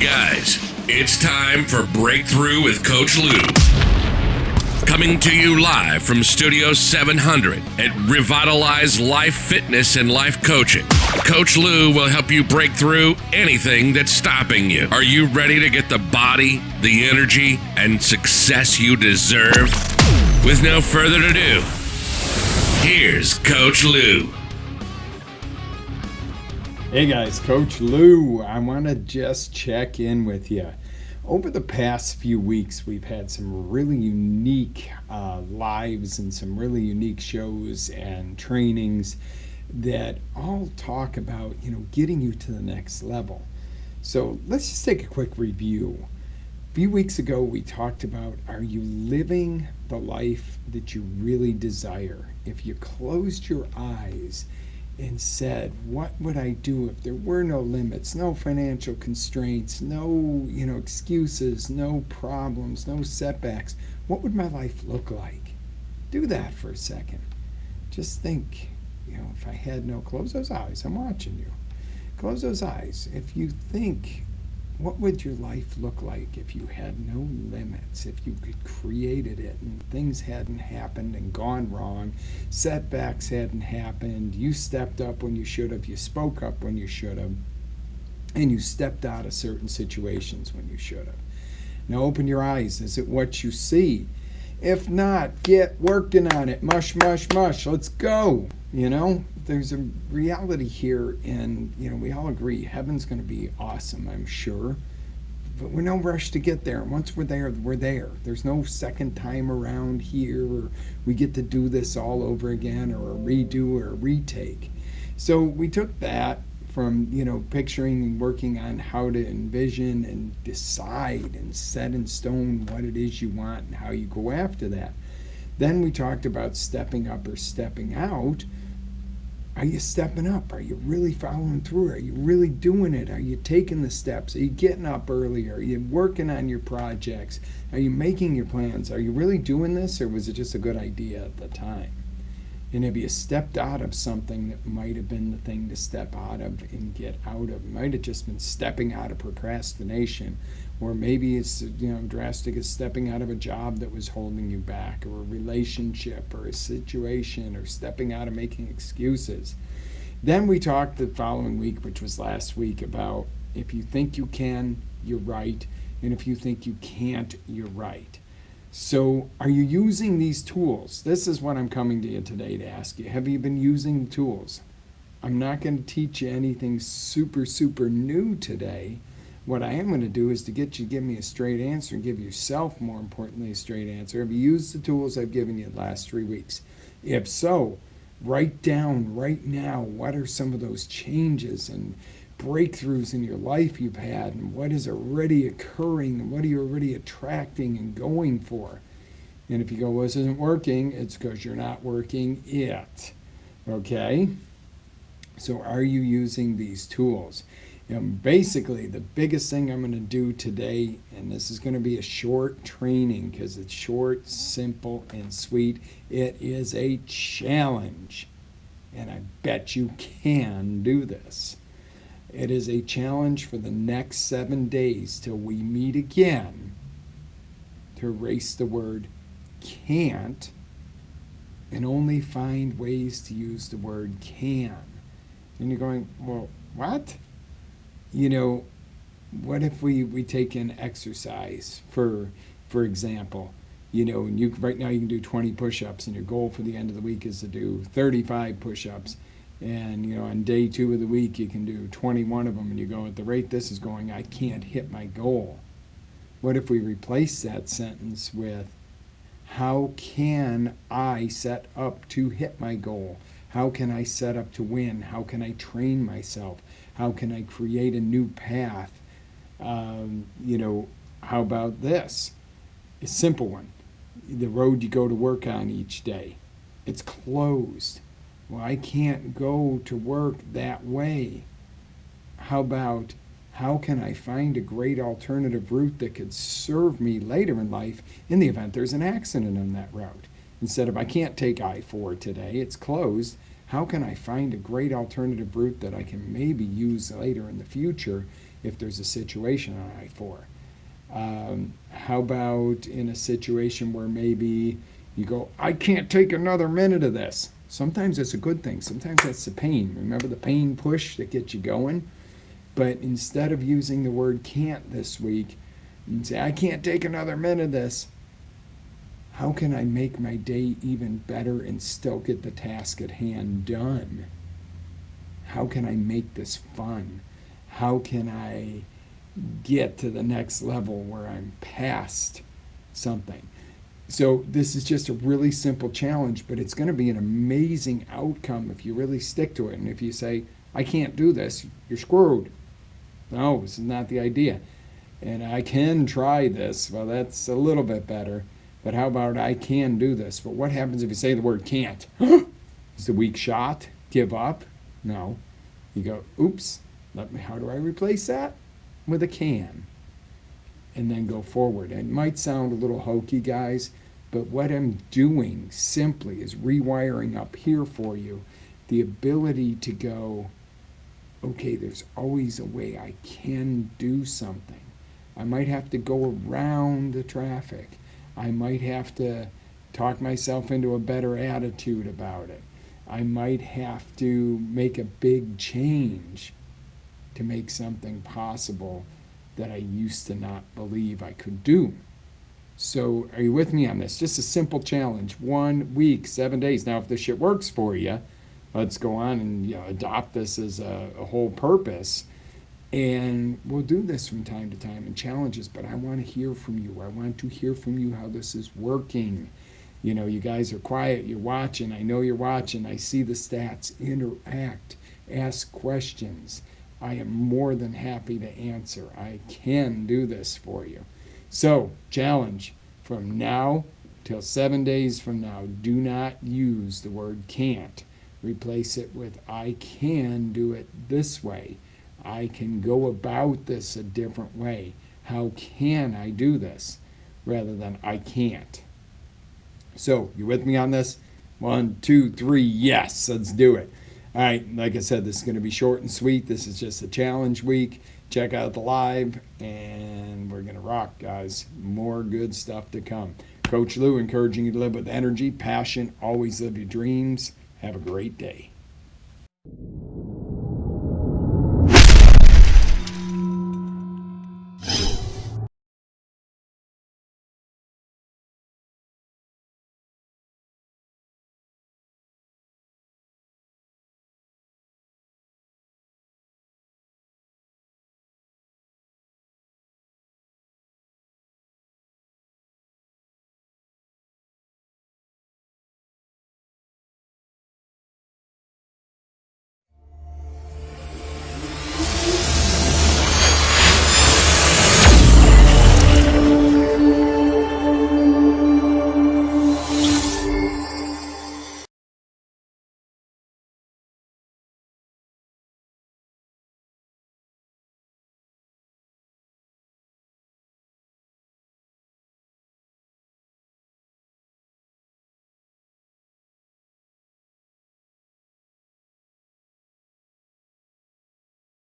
guys, it's time for Breakthrough with Coach Lew. Coming to you live from Studio 700 at Revitalize Life Fitness and Life Coaching. Coach Lew will help you break through anything that's stopping you. Are you ready to get the body, the energy, and success you deserve? With no further ado, here's Coach Lew. Hey guys, Coach Lew. I want to just check in with you. Over the past few weeks, we've had some really unique lives and some really unique shows and trainings that all talk about, getting you to the next level. So let's just take a quick review. A few weeks ago, we talked about, are you living the life that you really desire? If you closed your eyes and said, what would I do if there were no limits, no financial constraints, no, excuses, no problems, no setbacks? What would my life look like? Do that for a second. Just think, if I had no, close those eyes. I'm watching you. Close those eyes. If you think, what would your life look like if you had no limits, if you could created it and things hadn't happened and gone wrong, setbacks hadn't happened, you stepped up when you should have, you spoke up when you should have, and you stepped out of certain situations when you should have. Now open your eyes. Is it what you see? If not, get working on it. Mush, mush, mush. Let's go. There's a reality here, and we all agree heaven's going to be awesome, I'm sure, but we're no rush to get there. And once we're there, we're there. There's no second time around here, or we get to do this all over again, or a redo or a retake. So we took that from picturing and working on how to envision and decide and set in stone what it is you want and how you go after that. Then we talked about stepping up or stepping out. Are you stepping up? Are you really following through? Are you really doing it? Are you taking the steps? Are you getting up earlier? Are you working on your projects? Are you making your plans? Are you really doing this, or was it just a good idea at the time? And have you stepped out of something that might have been the thing to step out of and get out of? It might have just been stepping out of procrastination, or maybe it's drastic as stepping out of a job that was holding you back, or a relationship, or a situation, or stepping out of making excuses. Then we talked the following week, which was last week, about if you think you can, you're right, and if you think you can't, you're right. So are you using these tools? This is what I'm coming to you today to ask you. Have you been using the tools? I'm not going to teach you anything super, super new today. What I am going to do is to get you to give me a straight answer, and give yourself, more importantly, a straight answer. Have you used the tools I've given you the last 3 weeks? If so, write down right now, what are some of those changes and breakthroughs in your life you've had, and what is already occurring, and what are you already attracting and going for? And if you go, well, this isn't working, it's because you're not working it. Okay? So are you using these tools? Basically, the biggest thing I'm going to do today, and this is going to be a short training because it's short, simple, and sweet. It is a challenge, and I bet you can do this. It is a challenge for the next 7 days till we meet again to erase the word can't and only find ways to use the word can. And you're going, well, what? What if we take an exercise, for example, and you right now you can do 20 push-ups, and your goal for the end of the week is to do 35 push-ups. And, on day 2 of the week, you can do 21 of them, and you go, at the rate this is going, I can't hit my goal. What if we replace that sentence with, how can I set up to hit my goal? How can I set up to win? How can I train myself? How can I create a new path? How about this? A simple one. The road you go to work on each day, it's closed. Well, I can't go to work that way. How about, how can I find a great alternative route that could serve me later in life in the event there's an accident on that route? Instead of, I can't take I-4 today, it's closed. How can I find a great alternative route that I can maybe use later in the future if there's a situation on I-4. How about in a situation where maybe you go, I can't take another minute of this. Sometimes it's a good thing. Sometimes that's the pain. Remember the pain push that gets you going? But instead of using the word can't this week, and say, I can't take another minute of this, how can I make my day even better and still get the task at hand done? How can I make this fun? How can I get to the next level where I'm past something? So this is just a really simple challenge, but it's going to be an amazing outcome if you really stick to it. And if you say, I can't do this, you're screwed. No, this is not the idea. And I can try this. Well, that's a little bit better. But how about I can do this? But what happens if you say the word can't? Is the weak shot? Give up? No. You go, oops, how do I replace that? With a can. And then go forward. It might sound a little hokey, guys, but what I'm doing simply is rewiring up here for you the ability to go, okay, there's always a way I can do something. I might have to go around the traffic. I might have to talk myself into a better attitude about it. I might have to make a big change to make something possible that I used to not believe I could do. So are you with me on this? Just a simple challenge. 1 week, 7 days. Now, if this shit works for you, let's go on and adopt this as a whole purpose. And we'll do this from time to time in challenges, but I want to hear from you. I want to hear from you how this is working. You guys are quiet. You're watching. I know you're watching. I see the stats. Interact. Ask questions. I am more than happy to answer. I can do this for you. So, challenge from now till 7 days from now. Do not use the word can't. Replace it with I can do it this way. I can go about this a different way. How can I do this? Rather than I can't. So, you with me on this? 1, 2, 3, yes, let's do it. All right, like I said, this is going to be short and sweet. This is just a challenge week. Check out the live, and we're going to rock, guys. More good stuff to come. Coach Lew encouraging you to live with energy, passion, always live your dreams. Have a great day.